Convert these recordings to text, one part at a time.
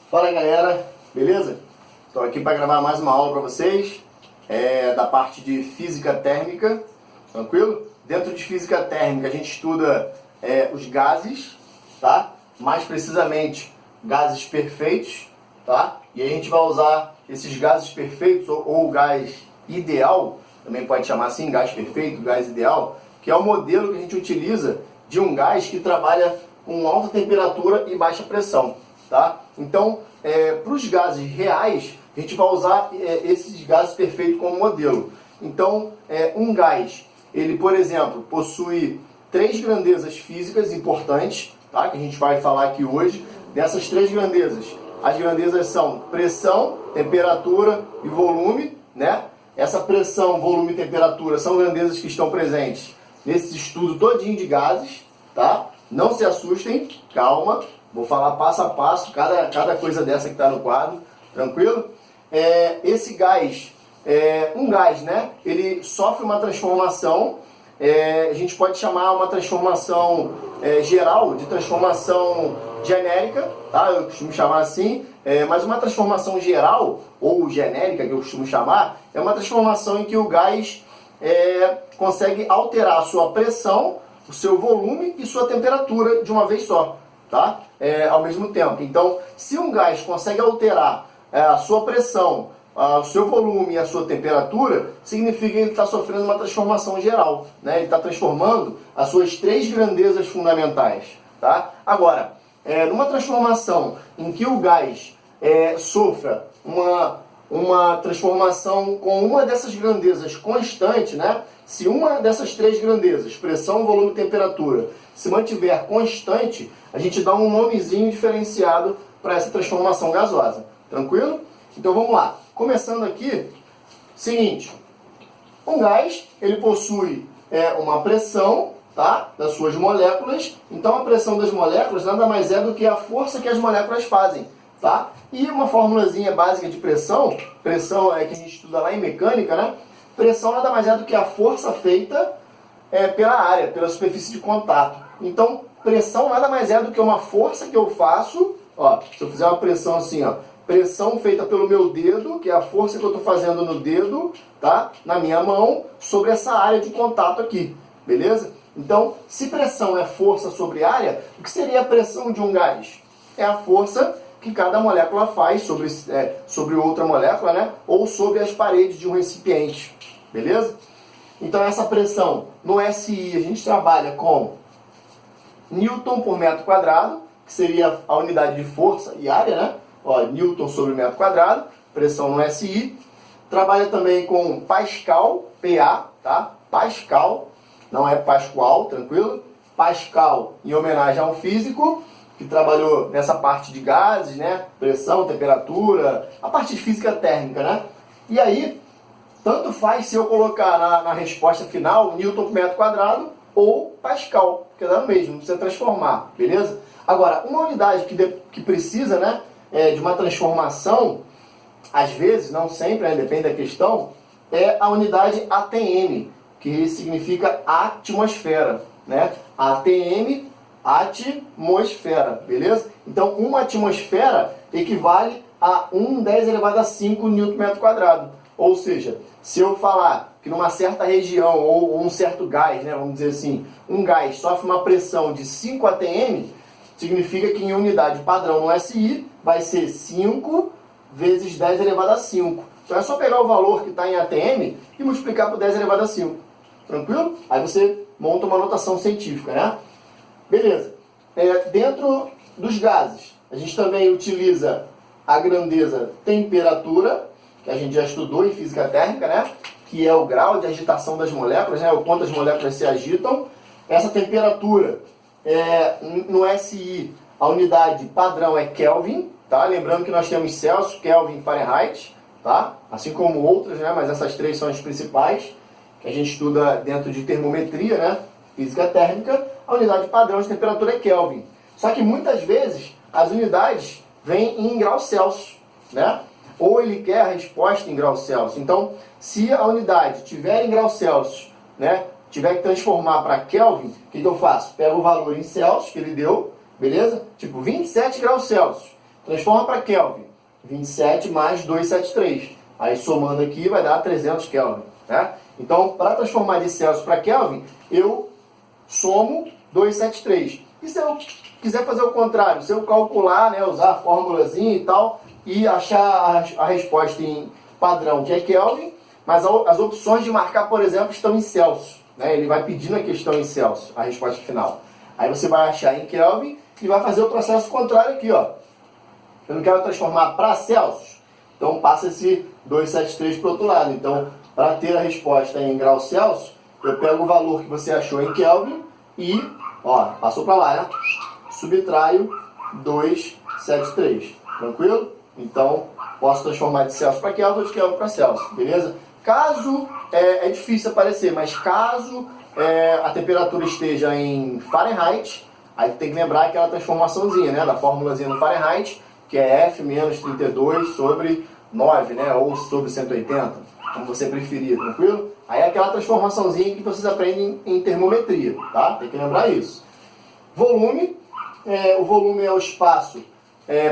Fala galera, beleza? Estou aqui para gravar mais uma aula para vocês da parte de física térmica, tranquilo? Dentro de física térmica a gente estuda os gases, tá? Mais precisamente gases perfeitos, tá? E aí a gente vai usar esses gases perfeitos ou gás ideal, também pode chamar assim, gás perfeito, gás ideal, que é o modelo que a gente utiliza de um gás que trabalha com alta temperatura e baixa pressão, tá? Então, para os gases reais, a gente vai usar esses gases perfeitos como modelo. Então, um gás, ele, por exemplo, possui 3 grandezas físicas importantes, tá? Que a gente vai falar aqui hoje. Dessas 3 grandezas, as grandezas são pressão, temperatura e volume, né? Essa pressão, volume e temperatura são grandezas que estão presentes nesse estudo todinho de gases, tá? Não se assustem, calma, vou falar passo a passo, cada coisa dessa que está no quadro, tranquilo? Esse gás, um gás, né? Ele sofre uma transformação, a gente pode chamar uma transformação geral de transformação genérica, tá? Eu costumo chamar assim, mas uma transformação geral, ou genérica que eu costumo chamar, é uma transformação em que o gás consegue alterar a sua pressão, o seu volume e sua temperatura de uma vez só, tá? Ao mesmo tempo. Então, se um gás consegue alterar a sua pressão, o seu volume e a sua temperatura, significa que ele está sofrendo uma transformação geral, né? Ele está transformando as suas 3 grandezas fundamentais, tá? Agora, numa transformação em que o gás sofra uma transformação com uma dessas grandezas constante, né? Se uma dessas 3 grandezas, pressão, volume e temperatura, se mantiver constante, a gente dá um nomezinho diferenciado para essa transformação gasosa. Tranquilo? Então vamos lá. Começando aqui, seguinte, um gás, ele possui uma pressão, tá? Das suas moléculas. Então a pressão das moléculas nada mais é do que a força que as moléculas fazem, tá? E uma formulazinha básica de pressão, pressão que a gente estuda lá em mecânica, né? Pressão nada mais é do que a força feita pela área, pela superfície de contato. Então, pressão nada mais é do que uma força que eu faço, ó, se eu fizer uma pressão assim, ó, pressão feita pelo meu dedo, que é a força que eu estou fazendo no dedo, tá? Na minha mão, sobre essa área de contato aqui, beleza? Então, se pressão é força sobre área, o que seria a pressão de um gás? É a força que cada molécula faz sobre outra molécula, né? Ou sobre as paredes de um recipiente, beleza? Então essa pressão no SI a gente trabalha com Newton por metro quadrado, que seria a unidade de força e área, né? Ó, Newton sobre metro quadrado, pressão no SI. Trabalha também com Pascal, PA, tá? Pascal, não é Pascual, tranquilo? Pascal em homenagem a um físico que trabalhou nessa parte de gases, né? Pressão, temperatura, a parte de física térmica, né? E aí, tanto faz se eu colocar na resposta final Newton por metro quadrado ou Pascal, porque dá no mesmo, não precisa transformar, beleza? Agora, uma unidade que precisa, né, de uma transformação, às vezes, não sempre, né, depende da questão, é a unidade ATM, que significa atmosfera, né? ATM, atmosfera, beleza? Então, uma atmosfera equivale a 1/10 elevado a 5 Newton por metro quadrado. Ou seja, se eu falar que numa certa região ou um certo gás, né, vamos dizer assim, um gás sofre uma pressão de 5 atm, significa que em unidade padrão no SI vai ser 5 vezes 10 elevado a 5. Então é só pegar o valor que está em atm e multiplicar por 10 elevado a 5. Tranquilo? Aí você monta uma notação científica, né? Beleza. Dentro dos gases, a gente também utiliza a grandeza temperatura, que a gente já estudou em física térmica, né? Que é o grau de agitação das moléculas, né? O quanto as moléculas se agitam. Essa temperatura, no SI, a unidade padrão é Kelvin, tá? Lembrando que nós temos Celsius, Kelvin, Fahrenheit, tá? Assim como outras, né? Mas essas 3 são as principais, que a gente estuda dentro de termometria, né? Física térmica, a unidade padrão de temperatura é Kelvin. Só que muitas vezes as unidades vêm em graus Celsius, né? Ou ele quer a resposta em graus Celsius. Então, se a unidade tiver em graus Celsius, né, tiver que transformar para Kelvin, o que eu faço? Pego o valor em Celsius que ele deu, beleza? Tipo 27 graus Celsius. Transforma para Kelvin. 27 mais 273. Aí somando aqui vai dar 300 Kelvin. Né? Então, para transformar de Celsius para Kelvin, eu somo 273. E se eu quiser fazer o contrário, se eu calcular, né, usar a formulazinha e tal, e achar a resposta em padrão, que é Kelvin, mas as opções de marcar, por exemplo, estão em Celsius. Né? Ele vai pedindo a questão em Celsius, a resposta final. Aí você vai achar em Kelvin e vai fazer o processo contrário aqui, ó. Eu não quero transformar para Celsius, então passa esse 273 para o outro lado. Então, para ter a resposta em graus Celsius, eu pego o valor que você achou em Kelvin e, ó, passou para lá, né? Subtraio 273. Tranquilo? Então, posso transformar de Celsius para Kelvin ou de Kelvin para Celsius, beleza? Caso, é difícil aparecer, mas caso a temperatura esteja em Fahrenheit, aí tem que lembrar aquela transformaçãozinha, né? Da formulazinha no Fahrenheit, que é F menos 32 sobre 9, né? Ou sobre 180, como você preferir, tranquilo? Aí é aquela transformaçãozinha que vocês aprendem em termometria, tá? Tem que lembrar isso. Volume, o volume é o espaço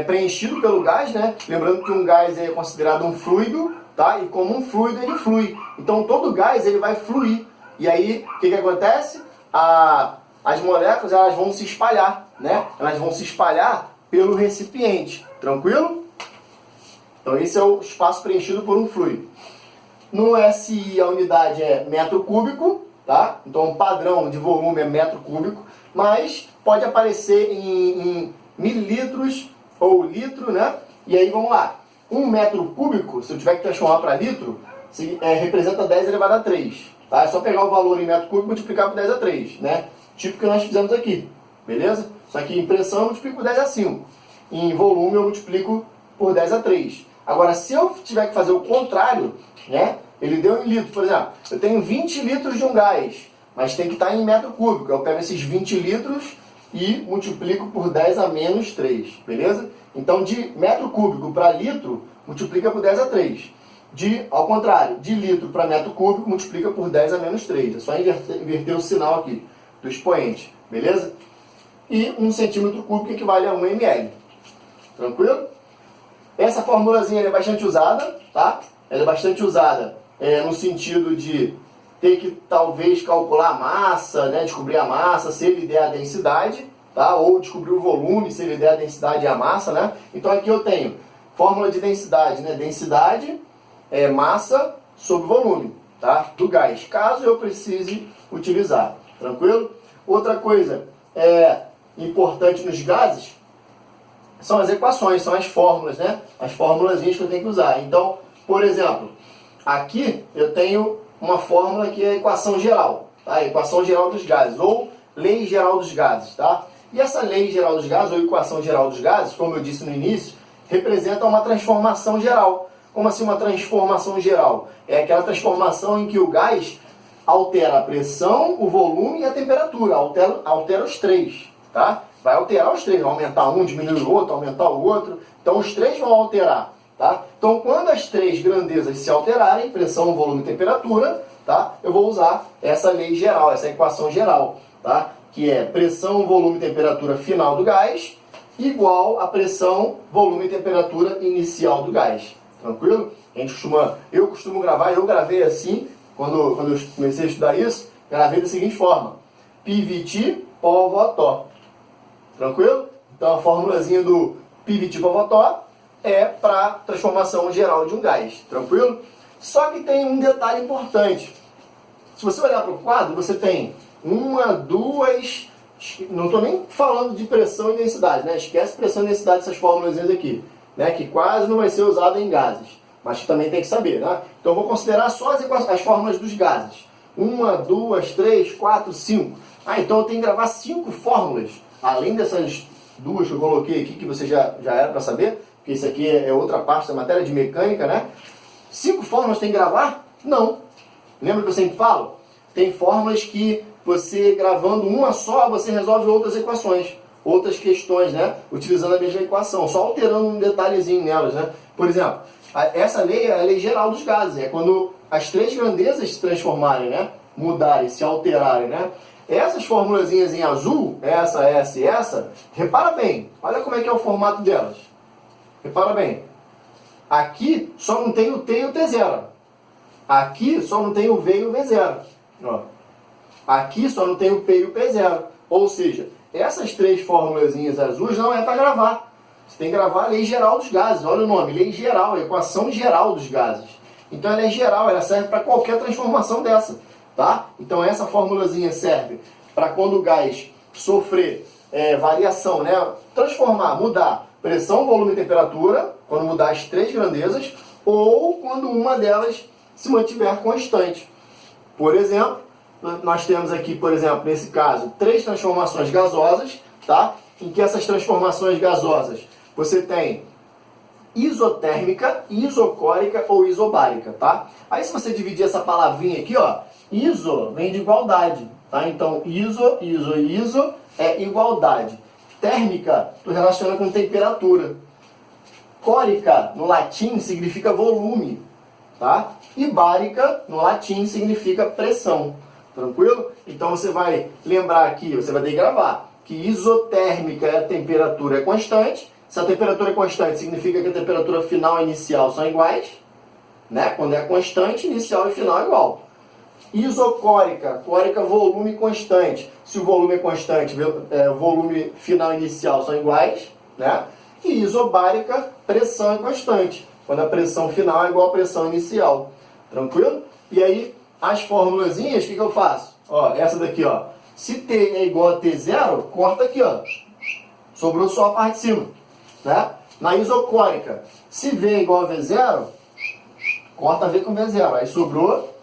preenchido pelo gás, né? Lembrando que um gás é considerado um fluido, tá? E como um fluido ele flui. Então todo gás ele vai fluir. E aí, o que acontece? As moléculas elas vão se espalhar, né? Elas vão se espalhar pelo recipiente, tranquilo? Então esse é o espaço preenchido por um fluido. No SI a unidade é metro cúbico, tá? Então o padrão de volume é metro cúbico, mas pode aparecer em mililitros ou litro, né? E aí vamos lá. 1 metro cúbico, se eu tiver que transformar para litro, representa 10 elevado a 3. Tá? É só pegar o valor em metro cúbico e multiplicar por 10 a 3, né? Tipo que nós fizemos aqui, beleza? Só que em pressão eu multiplico por 10 a 5. Em volume eu multiplico por 10 a 3. Agora, se eu tiver que fazer o contrário, né? Ele deu em litro, por exemplo. Eu tenho 20 litros de um gás, mas tem que estar em metro cúbico. Eu pego esses 20 litros e multiplico por 10 a menos 3, beleza? Então, de metro cúbico para litro, multiplica por 10 a 3. Ao contrário, de litro para metro cúbico, multiplica por 10 a menos 3. É só inverter o sinal aqui do expoente, beleza? E 1 centímetro cúbico equivale a 1 ml. Tranquilo? Essa formulazinha é bastante usada, tá? Ela é bastante usada no sentido de ter que talvez calcular a massa, né? Descobrir a massa, se ele der a densidade, tá? Ou descobrir o volume, se ele der a densidade e a massa, né? Então aqui eu tenho fórmula de densidade, né? Densidade é massa sobre volume, tá? Do gás, caso eu precise utilizar, tranquilo? Outra coisa importante nos gases são as equações, são as fórmulas, né? As formulazinhas que eu tenho que usar. Então, por exemplo, aqui eu tenho uma fórmula que é a equação geral, tá? A equação geral dos gases, ou lei geral dos gases, tá? E essa lei geral dos gases, ou equação geral dos gases, como eu disse no início, representa uma transformação geral. Como assim uma transformação geral? É aquela transformação em que o gás altera a pressão, o volume e a temperatura, altera os três, tá? Vai alterar os três, vai aumentar um, diminuir o outro, aumentar o outro. Então os três vão alterar, tá? Então quando as três grandezas se alterarem, pressão, volume e temperatura, tá? Eu vou usar essa lei geral, essa equação geral, tá? Que é pressão, volume e temperatura final do gás igual a pressão, volume e temperatura inicial do gás. Tranquilo? Eu costumo gravar, eu gravei assim, quando eu comecei a estudar isso, gravei da seguinte forma: PVT POVOTO. Tranquilo? Então a formulazinha do PVT POVOTO é para transformação geral de um gás. Tranquilo? Só que tem um detalhe importante. Se você olhar para o quadro, você tem uma, duas... Não estou nem falando de pressão e densidade, né? Esquece pressão e densidade dessas formulazinhas aqui, né? Que quase não vai ser usada em gases, mas que também tem que saber, né? Então eu vou considerar só as fórmulas dos gases. 1, 2, 3, 4, 5. Então eu tenho que gravar 5 fórmulas, além dessas duas que eu coloquei aqui, que você já era para saber, porque isso aqui é outra parte da matéria de mecânica, né? 5 fórmulas tem que gravar? Não. Lembra que eu sempre falo? Tem fórmulas que você, gravando uma só, você resolve outras equações, outras questões, né? Utilizando a mesma equação, só alterando um detalhezinho nelas, né? Por exemplo, essa lei é a lei geral dos gases, é quando as três grandezas se transformarem, né? Mudarem, se alterarem, né? Essas formulazinhas em azul, essa e essa, repara bem, olha como é que é o formato delas. repara bem, aqui só não tem o T e o T0. Aqui só não tem o V e o V0. Ó. Aqui só não tem o P e o P0. Ou seja, essas três formulazinhas azuis não é para gravar. Você tem que gravar a lei geral dos gases. Olha o nome, lei geral, a equação geral dos gases. Então ela é geral, ela serve para qualquer transformação dessa. Tá? Então essa formulazinha serve para quando o gás sofrer variação, né? Transformar, mudar pressão, volume e temperatura, quando mudar as três grandezas, ou quando uma delas se mantiver constante. Por exemplo, nós temos aqui, por exemplo, nesse caso, três transformações gasosas, tá? Em que essas transformações gasosas você tem isotérmica, isocórica ou isobárica, tá? Aí se você dividir essa palavrinha aqui, ó, iso vem de igualdade, tá? Então iso, iso, iso é igualdade. Térmica, tu relaciona com temperatura. Córica, no latim, significa volume, tá? E bárica, no latim, significa pressão. Tranquilo? Então você vai lembrar aqui, você vai ter que gravar, que isotérmica é a temperatura constante. Se a temperatura é constante, significa que a temperatura final e inicial são iguais, né? Quando é constante, inicial e final é igual. Isocórica, córica, volume constante. Se o volume é constante, o volume final e inicial são iguais, né? E isobárica, pressão é constante. Quando a pressão final é igual à pressão inicial. Tranquilo? E aí, as formulazinhas, o que eu faço? Ó, essa daqui, ó. Se T é igual a T0, corta aqui, ó. Sobrou só a parte de cima, né? Na isocórica, se V é igual a V0, corta V com V0. Aí sobrou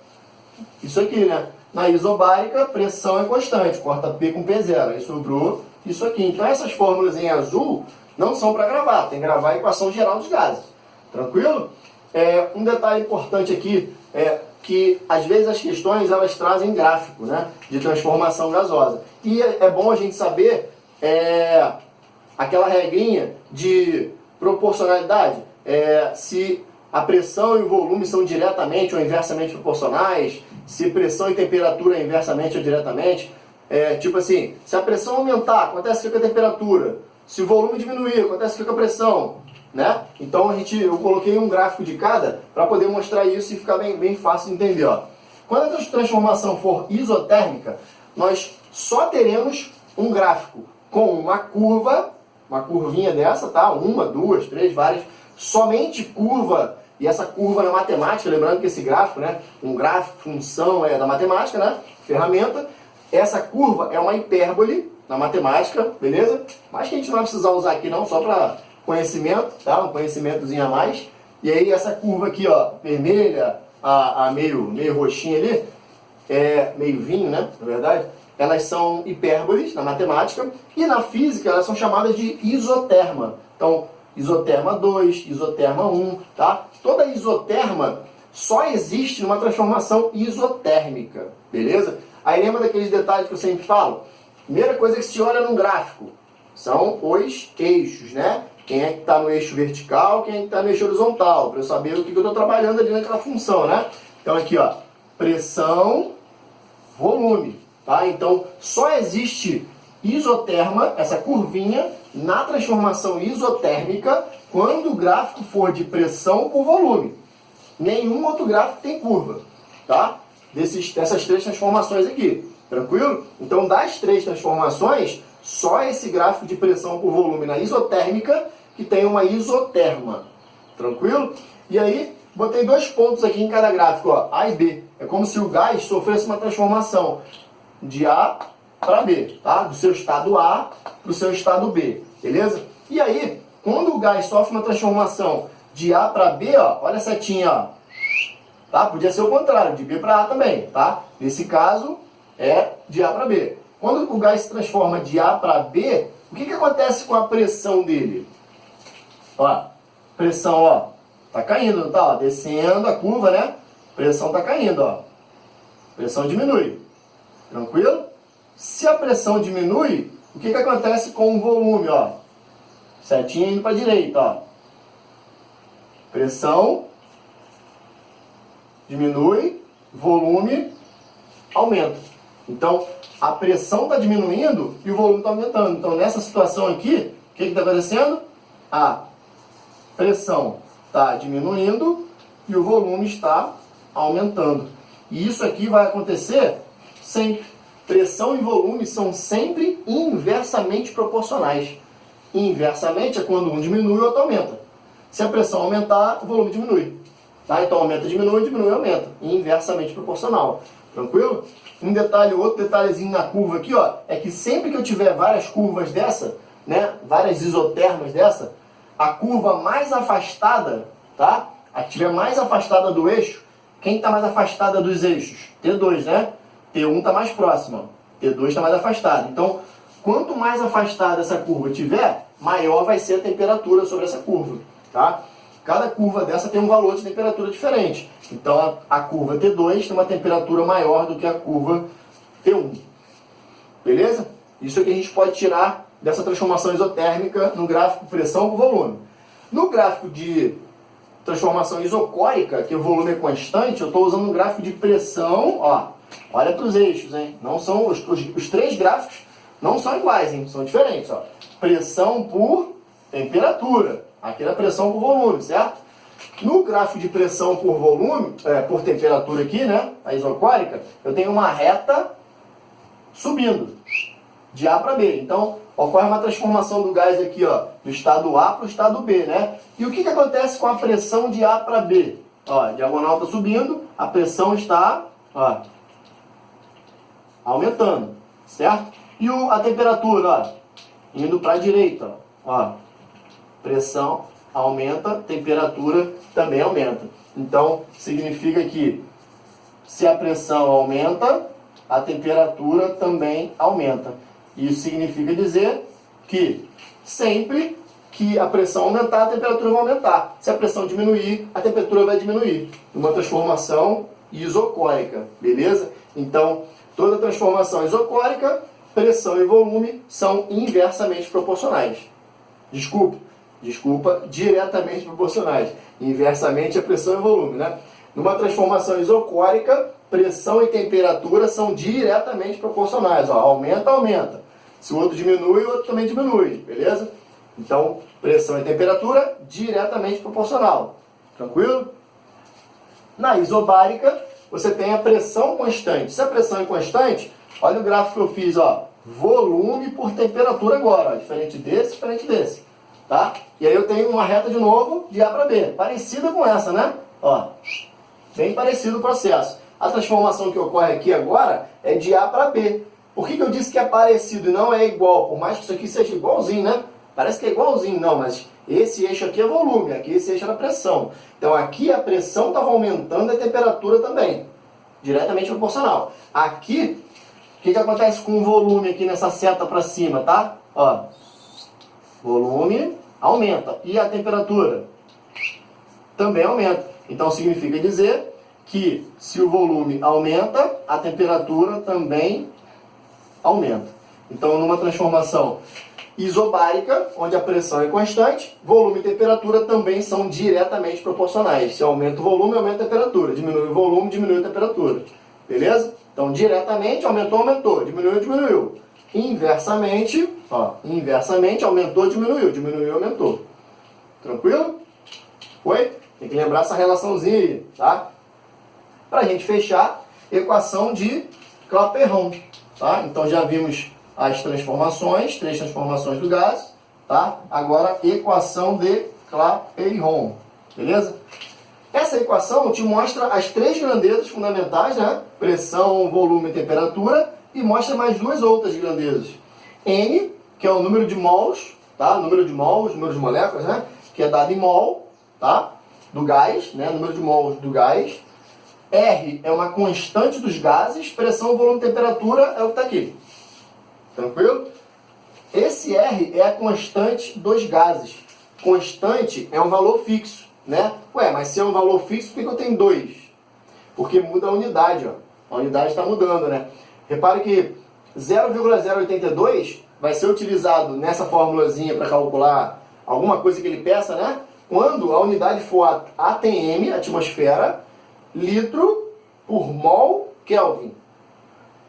isso aqui, né? Na isobárica, pressão é constante, corta P com P0. Aí sobrou isso aqui. Então essas fórmulas em azul não são para gravar, tem que gravar a equação geral dos gases. Tranquilo? Um detalhe importante aqui é que às vezes as questões elas trazem gráfico, né, de transformação gasosa. E é bom a gente saber aquela regrinha de proporcionalidade, se a pressão e o volume são diretamente ou inversamente proporcionais, se pressão e temperatura é inversamente ou diretamente. Tipo assim, se a pressão aumentar, acontece o que com a temperatura? Se o volume diminuir, acontece o que com a pressão? Né? Então eu coloquei um gráfico de cada para poder mostrar isso e ficar bem fácil de entender. Ó. Quando a transformação for isotérmica, nós só teremos um gráfico com uma curva, uma curvinha dessa, tá? Uma, duas, três, várias, somente curva. E essa curva na matemática, lembrando que esse gráfico, né, um gráfico, função é da matemática, né, ferramenta, essa curva é uma hipérbole na matemática, beleza? Mas que a gente não vai precisar usar aqui não, só para conhecimento, tá? Um conhecimentozinho a mais. E aí essa curva aqui, ó, vermelha, a meio roxinha ali, meio vinho, né, na verdade, elas são hipérboles na matemática e na física elas são chamadas de isoterma. Então, isoterma 2, isoterma 1, tá? Toda isoterma só existe numa transformação isotérmica, beleza? Aí lembra daqueles detalhes que eu sempre falo? Primeira coisa que se olha num gráfico são os eixos, né? Quem é que está no eixo vertical, quem é que está no eixo horizontal, para eu saber o que eu estou trabalhando ali naquela função, né? Então aqui, ó, pressão, volume, tá? Então só existe isoterma, essa curvinha, na transformação isotérmica, quando o gráfico for de pressão por volume. Nenhum outro gráfico tem curva, tá? Dessas três transformações aqui, tranquilo? Então, das três transformações, só esse gráfico de pressão por volume na isotérmica que tem uma isoterma, tranquilo? E aí, botei dois pontos aqui em cada gráfico, ó, A e B. É como se o gás sofresse uma transformação de A para B, tá? Do seu estado A para o seu estado B, beleza? E aí, quando o gás sofre uma transformação de A para B, ó, olha a setinha, ó, tá? Podia ser o contrário, de B para A também, tá? Nesse caso, é de A para B. Quando o gás se transforma de A para B, o que acontece com a pressão dele? Ó, pressão, ó, tá caindo, não tá? Ó, descendo a curva, né? Pressão tá caindo, ó. Pressão diminui. Tranquilo? Se a pressão diminui, o que acontece com o volume, ó? Setinha indo para a direita, ó. Pressão diminui, volume aumenta. Então, a pressão está diminuindo e o volume está aumentando. Então, nessa situação aqui, o que está acontecendo? A pressão está diminuindo e o volume está aumentando. E isso aqui vai acontecer sempre. Pressão e volume são sempre inversamente proporcionais. Inversamente é quando um diminui e o outro aumenta. Se a pressão aumentar, o volume diminui. Tá? Então aumenta, diminui, diminui, aumenta. Inversamente proporcional. Tranquilo? Um detalhe, outro detalhezinho na curva aqui, ó, é que sempre que eu tiver várias curvas dessa, né, várias isotermas dessa, a curva mais afastada, tá? A que estiver mais afastada do eixo, quem está mais afastada dos eixos? T2, né? T1 está mais próximo, T2 está mais afastado. Então, quanto mais afastada essa curva tiver, maior vai ser a temperatura sobre essa curva, tá? Cada curva dessa tem um valor de temperatura diferente. Então, a curva T2 tem uma temperatura maior do que a curva T1. Beleza? Isso é que a gente pode tirar dessa transformação isotérmica no gráfico pressão por volume. No gráfico de transformação isocórica, que o volume é constante, eu estou usando um gráfico de pressão, ó. Olha para os eixos, hein? Não são os três gráficos não são iguais, hein? São diferentes, ó. Pressão por temperatura. Aqui é pressão por volume, certo? No gráfico de pressão por volume, por temperatura aqui, né? A isocórica, eu tenho uma reta subindo de A para B. Então, ocorre uma transformação do gás aqui, ó, do estado A para o estado B, né? E o que acontece com a pressão de A para B? Ó, a diagonal está subindo, a pressão está, ó, aumentando, certo? E a temperatura, ó, indo para a direita, ó, pressão aumenta, temperatura também aumenta. Então, significa que se a pressão aumenta, a temperatura também aumenta. Isso significa dizer que sempre que a pressão aumentar, a temperatura vai aumentar. Se a pressão diminuir, a temperatura vai diminuir. Uma transformação isocórica, beleza? Então, toda transformação isocórica, pressão e volume são inversamente proporcionais. Desculpa, diretamente proporcionais. Inversamente a pressão e volume, né? Numa transformação isocórica, pressão e temperatura são diretamente proporcionais. Ó, aumenta, aumenta. Se o outro diminui, o outro também diminui, beleza? Então, pressão e temperatura diretamente proporcional. Tranquilo? Na isobárica, você tem a pressão constante. Se a pressão é constante, olha o gráfico que eu fiz, ó. Volume por temperatura agora, ó. Diferente desse. Tá? E aí eu tenho uma reta de novo de A para B. Parecida com essa, né? Ó, bem parecido o processo. A transformação que ocorre aqui agora é de A para B. Por que eu disse que é parecido e não é igual? Por mais que isso aqui seja igualzinho, né? Parece que é igualzinho, não, mas esse eixo aqui é volume, aqui esse eixo era pressão. Então aqui a pressão estava aumentando e a temperatura também. Diretamente proporcional. Aqui, o que acontece com o volume aqui nessa seta para cima, tá? Ó, volume aumenta. E a temperatura? Também aumenta. Então significa dizer que se o volume aumenta, a temperatura também aumenta. Então numa transformação isobárica, onde a pressão é constante, volume e temperatura também são diretamente proporcionais. Se aumenta o volume, aumenta a temperatura. Diminui o volume, diminui a temperatura. Beleza? Então diretamente, aumentou, aumentou. Diminuiu, diminuiu. Inversamente, ó, aumentou, diminuiu, aumentou. Tranquilo? Foi? Tem que lembrar essa relaçãozinha aí, tá? Pra gente fechar, equação de Clapeyron, tá? Então já vimos as transformações, 3 transformações do gás, tá? Agora, equação de Clapeyron, beleza? Essa equação te mostra as 3 grandezas fundamentais, né? Pressão, volume e temperatura, e mostra mais 2 outras grandezas. N, que é o número de mols, tá? Número de mols, número de moléculas, né? Que é dado em mol, tá? Do gás, né? Número de mols do gás. R é uma constante dos gases, pressão, volume e temperatura é o que está aqui. Tranquilo? Esse R é a constante dos gases. Constante é um valor fixo, né? Ué, mas se é um valor fixo, por que eu tenho 2? Porque muda a unidade, ó. A unidade está mudando, né? Repare que 0,082 vai ser utilizado nessa formulazinha para calcular alguma coisa que ele peça, né? Quando a unidade for ATM, atmosfera, litro por mol Kelvin.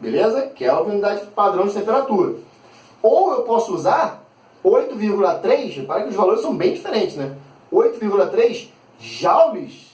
Beleza? Kelvin, unidade padrão de temperatura. Ou eu posso usar 8,3, repare que os valores são bem diferentes, né? 8,3 joules.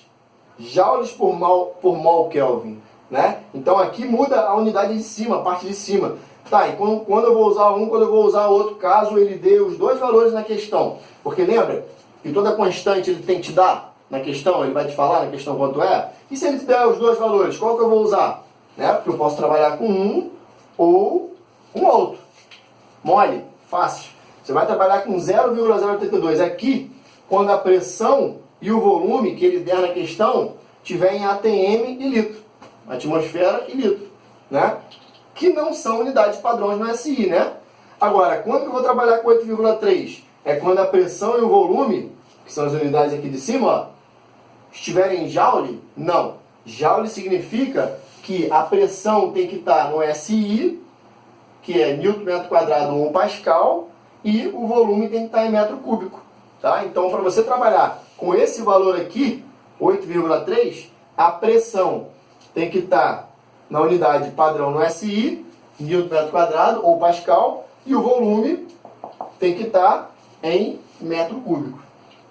Joules por mol Kelvin, né? Então aqui muda a unidade de cima, a parte de cima. Tá, e quando eu vou usar um, quando eu vou usar outro, caso ele dê os dois valores na questão. Porque lembra que toda constante ele tem que te dar na questão, ele vai te falar na questão quanto é. E se ele te der os dois valores, qual que eu vou usar? Né? Porque eu posso trabalhar com um ou com outro. Mole, fácil. Você vai trabalhar com 0,082. Aqui, quando a pressão e o volume que ele der na questão tiver em ATM e litro. Atmosfera e litro. Né? Que não são unidades padrões no SI, né? Agora, quando eu vou trabalhar com 8,3? É quando a pressão e o volume, que são as unidades aqui de cima, ó, estiverem em joule? Não. Joule significa que a pressão tem que estar no SI, que é Newton metro quadrado ou Pascal, e o volume tem que estar em metro cúbico. Tá? Então, para você trabalhar com esse valor aqui, 8,3, a pressão tem que estar na unidade padrão no SI, Newton metro quadrado ou Pascal, e o volume tem que estar em metro cúbico.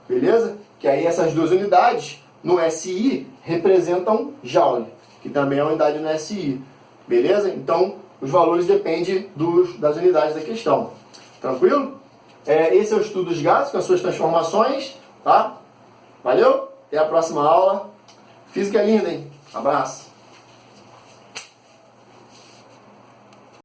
Beleza? Que aí essas duas unidades no SI representam joule, que também é uma unidade no SI. Beleza? Então, os valores dependem das unidades da questão. Tranquilo? Esse é o estudo dos gases com as suas transformações. Tá? Valeu? Até a próxima aula. Física é linda, hein? Abraço.